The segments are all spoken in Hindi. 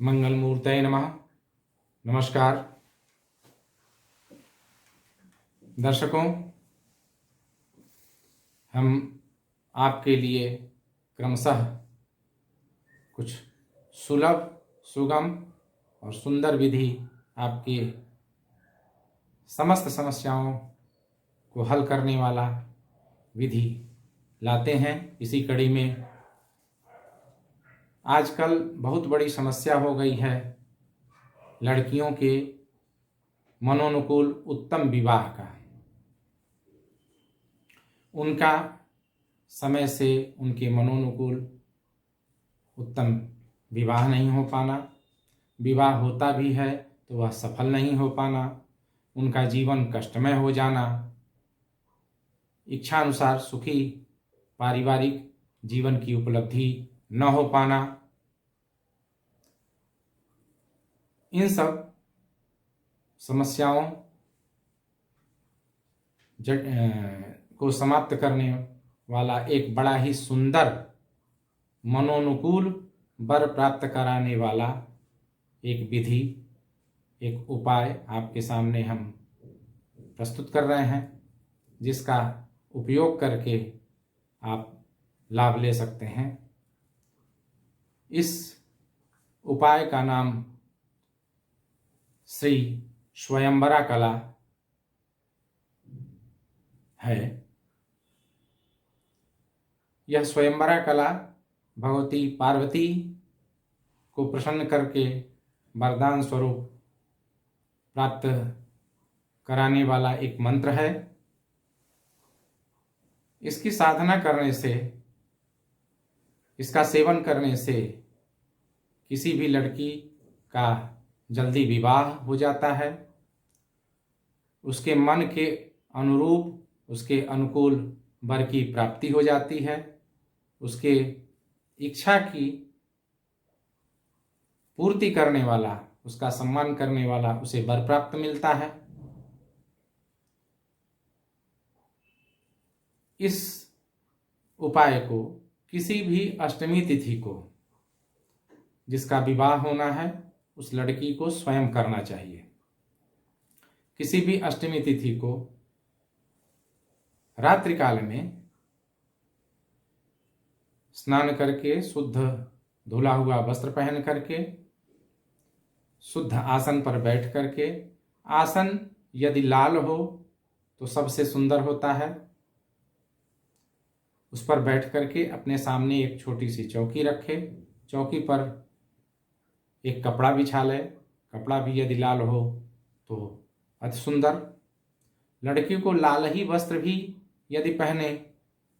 मंगलमूर्तये नमः। नमस्कार दर्शकों, हम आपके लिए क्रमशः कुछ सुलभ, सुगम और सुंदर विधि आपकी समस्त समस्याओं को हल करने वाला विधि लाते हैं। इसी कड़ी में आजकल बहुत बड़ी समस्या हो गई है लड़कियों के मनोनुकूल उत्तम विवाह का। उनका समय से उनके मनोनुकूल उत्तम विवाह नहीं हो पाना, विवाह होता भी है तो वह सफल नहीं हो पाना, उनका जीवन कष्टमय हो जाना, इच्छानुसार सुखी पारिवारिक जीवन की उपलब्धि न हो पाना, इन सब समस्याओं को समाप्त करने वाला एक बड़ा ही सुंदर मनोनुकूल वर प्राप्त कराने वाला एक विधि, एक उपाय आपके सामने हम प्रस्तुत कर रहे हैं, जिसका उपयोग करके आप लाभ ले सकते हैं। इस उपाय का नाम श्री स्वयंवरा कला है। यह स्वयंवरा कला भगवती पार्वती को प्रसन्न करके वरदान स्वरूप प्राप्त कराने वाला एक मंत्र है। इसकी साधना करने से, इसका सेवन करने से किसी भी लड़की का जल्दी विवाह हो जाता है, उसके मन के अनुरूप, उसके अनुकूल वर की प्राप्ति हो जाती है, उसके इच्छा की पूर्ति करने वाला, उसका सम्मान करने वाला उसे वर प्राप्त मिलता है। इस उपाय को किसी भी अष्टमी तिथि को जिसका विवाह होना है उस लड़की को स्वयं करना चाहिए। किसी भी अष्टमी तिथि को रात्रि काल में स्नान करके, शुद्ध धुला हुआ वस्त्र पहन करके, शुद्ध आसन पर बैठ करके, आसन यदि लाल हो तो सबसे सुंदर होता है, उस पर बैठ करके अपने सामने एक छोटी सी चौकी रखे, चौकी पर एक कपड़ा बिछा ले, कपड़ा भी यदि लाल हो तो अति सुंदर। लड़की को लाल ही वस्त्र भी यदि पहने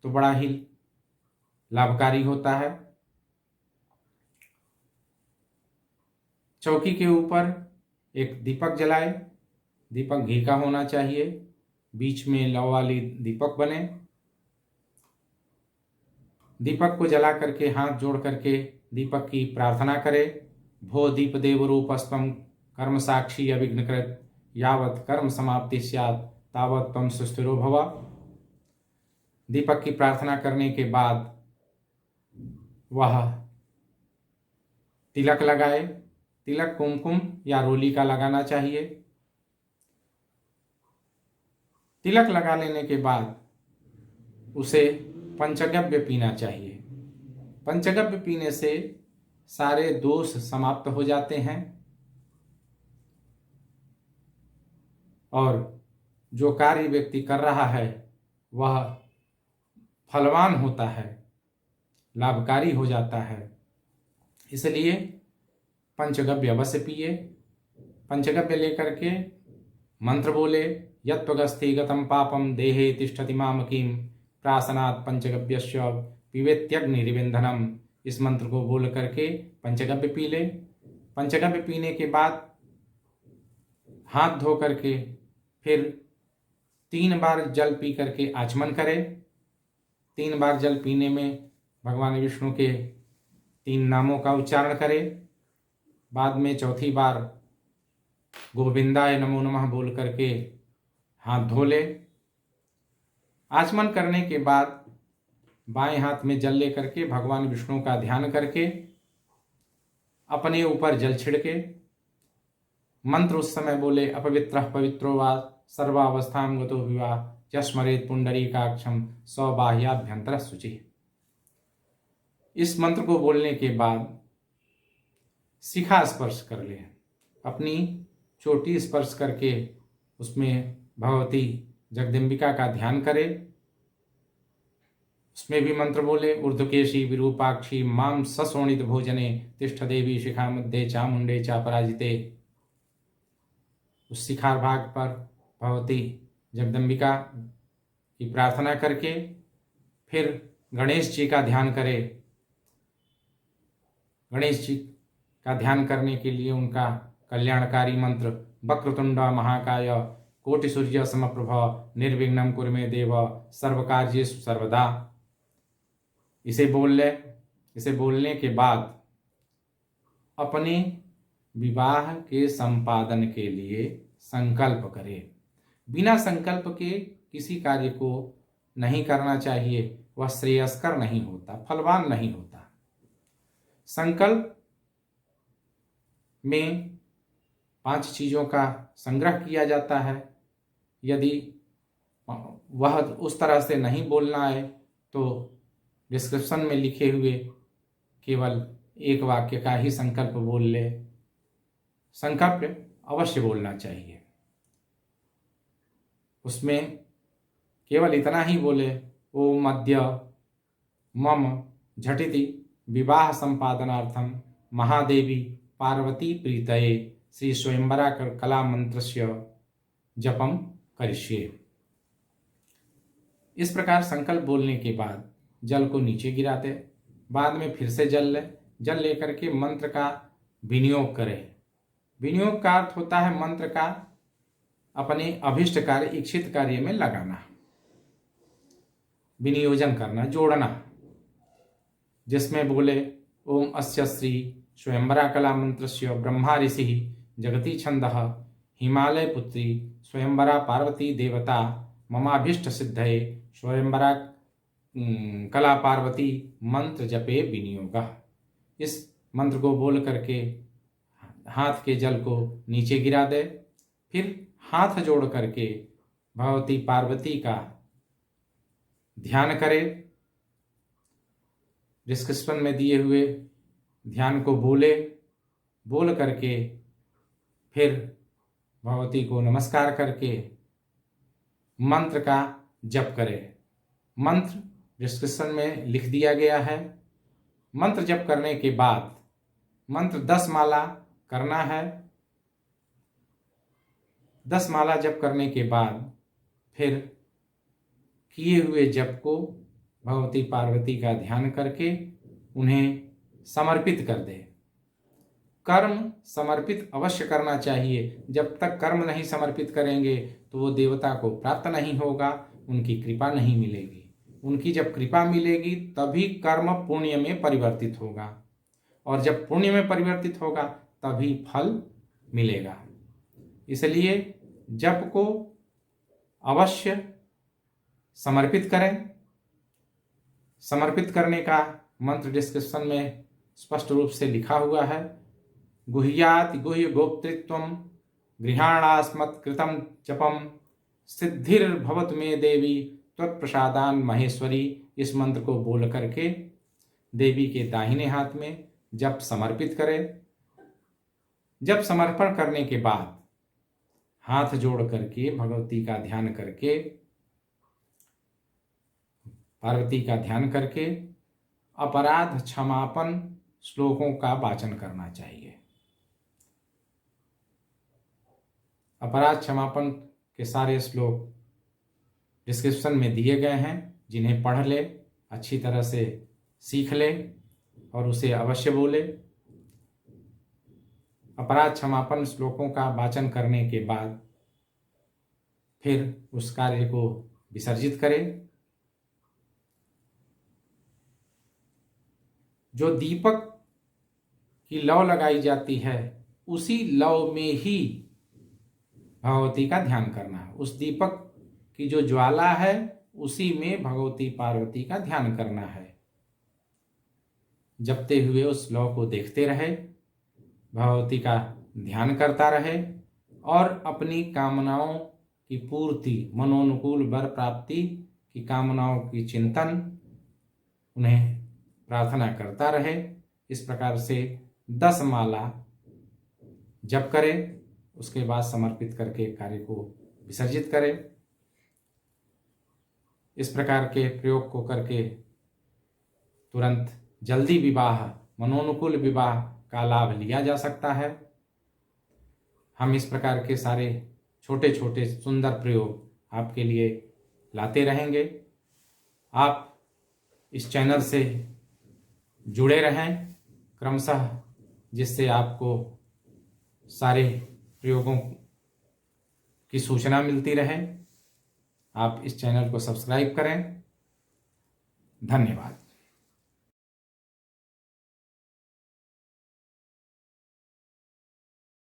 तो बड़ा ही लाभकारी होता है। चौकी के ऊपर एक दीपक जलाए, दीपक घी का होना चाहिए, बीच में लौ वाली दीपक बने। दीपक को जला करके हाथ जोड़ करके दीपक की प्रार्थना करे। भो दीप देव रूपस्तम कर्म साक्षी अविघ्नकृत यावत कर्म समाप्ति स्यात् तावत त्वं सुस्थिरो भव। दीपक की प्रार्थना करने के बाद वह तिलक लगाए। तिलक कुमकुम या रोली का लगाना चाहिए। तिलक लगा लेने के बाद उसे पंचगव्य पीना चाहिए। पंचगव्य पीने से सारे दोष समाप्त हो जाते हैं और जो कार्य व्यक्ति कर रहा है वह फलवान होता है, लाभकारी हो जाता है। इसलिए पंचगव्य अवश्य पिए। पंचगव्य लेकर के मंत्र बोले, यत्त्वगस्ति गतं पापम देहे तिष्ठति मामकीं प्रासनात् पंचगव्यस्य पिबेत्यग्निरिवेन्धनम्। इस मंत्र को बोल करके पंचगव्य पी ले। पंचगव्य पीने के बाद हाथ धो करके फिर 3 बार जल पी करके आचमन करे। 3 बार जल पीने में भगवान विष्णु के 3 नामों का उच्चारण करे। बाद में चौथी बार गोविंदाय नमो नमः बोल करके हाथ धो ले। आचमन करने के बाद बाएं हाथ में जल लेकर के भगवान विष्णु का ध्यान करके अपने ऊपर जल छिड़के। मंत्र उस समय बोले, अपवित्रः पवित्रो वा सर्वावस्थां गतो विवा यस्मरेत् पुंडरीकाक्षं सौबाह्याभ्यंतरः शुचिः। इस मंत्र को बोलने के बाद शिखा स्पर्श कर ले, अपनी चोटी स्पर्श करके उसमें भगवती जगदम्बिका का ध्यान करे। उसमें भी मंत्र बोले, ऊर्ध्वकेशी विरूपाक्षी माम सशोणित भोजने तिष्ठ देवी शिखा मध्ये चामुंडे चापराजिते। उस शिखार भाग पर भगवती जगदम्बिका की प्रार्थना करके फिर गणेश जी का ध्यान करे। गणेश जी का ध्यान करने के लिए उनका कल्याणकारी मंत्र वक्रतुंड महाकाय कोटि सूर्य समप्रभ निर्विघ्नं कुरु मे देव सर्वकार्येषु सर्वदा। इसे बोल ले। इसे बोलने के बाद अपने विवाह के संपादन के लिए संकल्प करे। बिना संकल्प के किसी कार्य को नहीं करना चाहिए, वह श्रेयस्कर नहीं होता, फलवान नहीं होता। संकल्प में 5 चीजों का संग्रह किया जाता है। यदि वह उस तरह से नहीं बोलना है तो डिस्क्रिप्शन में लिखे हुए केवल एक वाक्य का ही संकल्प बोल ले। संकल्प अवश्य बोलना चाहिए। उसमें केवल इतना ही बोले, ओम अद्य मम झटिति विवाह संपादनार्थम महादेवी पार्वती प्रीतये श्री स्वयंवरा कला मंत्रस्य जपम करिष्ये। इस प्रकार संकल्प बोलने के बाद जल को नीचे गिराते, बाद में फिर से जल लेकर के मंत्र का विनियोग करें। विनियोग का अर्थ होता है मंत्र का अपने अभिष्ट कार्य, इच्छित कार्य में लगाना, विनियोजन करना, जोड़ना। जिसमें बोले, ओम अस्य श्री स्वयंवरा कला मंत्रस्य ब्रह्मा ऋषि जगती छंदः हिमालय पुत्री स्वयंवरा पार्वती देवता ममाभीष्ट सिद्धये स्वयंवरा कला पार्वती मंत्र जपे विनियोगः। इस मंत्र को बोल करके हाथ के जल को नीचे गिरा दे, फिर हाथ जोड़ करके भगवती पार्वती का ध्यान करे। डिस्क्रिप्शन में दिए हुए ध्यान को बोल करके फिर भगवती को नमस्कार करके मंत्र का जप करे। मंत्र डिस्क्रिप्शन में लिख दिया गया है। मंत्र जप करने के बाद मंत्र 10 माला करना है। 10 माला जप करने के बाद फिर किए हुए जप को भगवती पार्वती का ध्यान करके उन्हें समर्पित कर दे। कर्म समर्पित अवश्य करना चाहिए। जब तक कर्म नहीं समर्पित करेंगे तो वो देवता को प्राप्त नहीं होगा, उनकी कृपा नहीं मिलेगी। उनकी जब कृपा मिलेगी तभी कर्म पुण्य में परिवर्तित होगा, और जब पुण्य में परिवर्तित होगा तभी फल मिलेगा। इसलिए जप को अवश्य समर्पित करें। समर्पित करने का मंत्र डिस्क्रिप्शन में स्पष्ट रूप से लिखा हुआ है। गुह्याति गुह्य गोप्तृत्वम गृहाणास्मत् कृतं जपम सिद्धिर्भवतु मे देवी त्वत्प्रसादान महेश्वरी। इस मंत्र को बोल करके देवी के दाहिने हाथ में जप समर्पित करें। जब समर्पण करने के बाद हाथ जोड़ करके भगवती का ध्यान करके, पार्वती का ध्यान करके अपराध क्षमापन श्लोकों का वाचन करना चाहिए। अपराध क्षमापन के सारे श्लोक डिस्क्रिप्शन में दिए गए हैं, जिन्हें पढ़ ले, अच्छी तरह से सीख ले और उसे अवश्य बोले। अपराध क्षमापन श्लोकों का वाचन करने के बाद फिर उस कार्य को विसर्जित करें। जो दीपक की लौ लगाई जाती है उसी लौ में ही भगवती का ध्यान करना है। उस दीपक की जो ज्वाला है उसी में भगवती पार्वती का ध्यान करना है। जपते हुए उस लौ को देखते रहे भगवती का ध्यान करता रहे और अपनी कामनाओं की पूर्ति, मनोनुकूल वर प्राप्ति की कामनाओं की चिंतन, उन्हें प्रार्थना करता रहे। इस प्रकार से 10 माला जप करे, उसके बाद समर्पित करके कार्य को विसर्जित करे। इस प्रकार के प्रयोग को करके तुरंत जल्दी विवाह, मनोनुकूल विवाह का लाभ लिया जा सकता है। हम इस प्रकार के सारे छोटे छोटे सुंदर प्रयोग आपके लिए लाते रहेंगे। आप इस चैनल से जुड़े रहें क्रमशः, जिससे आपको सारे प्रयोगों की सूचना मिलती रहे। आप इस चैनल को सब्सक्राइब करें। धन्यवाद।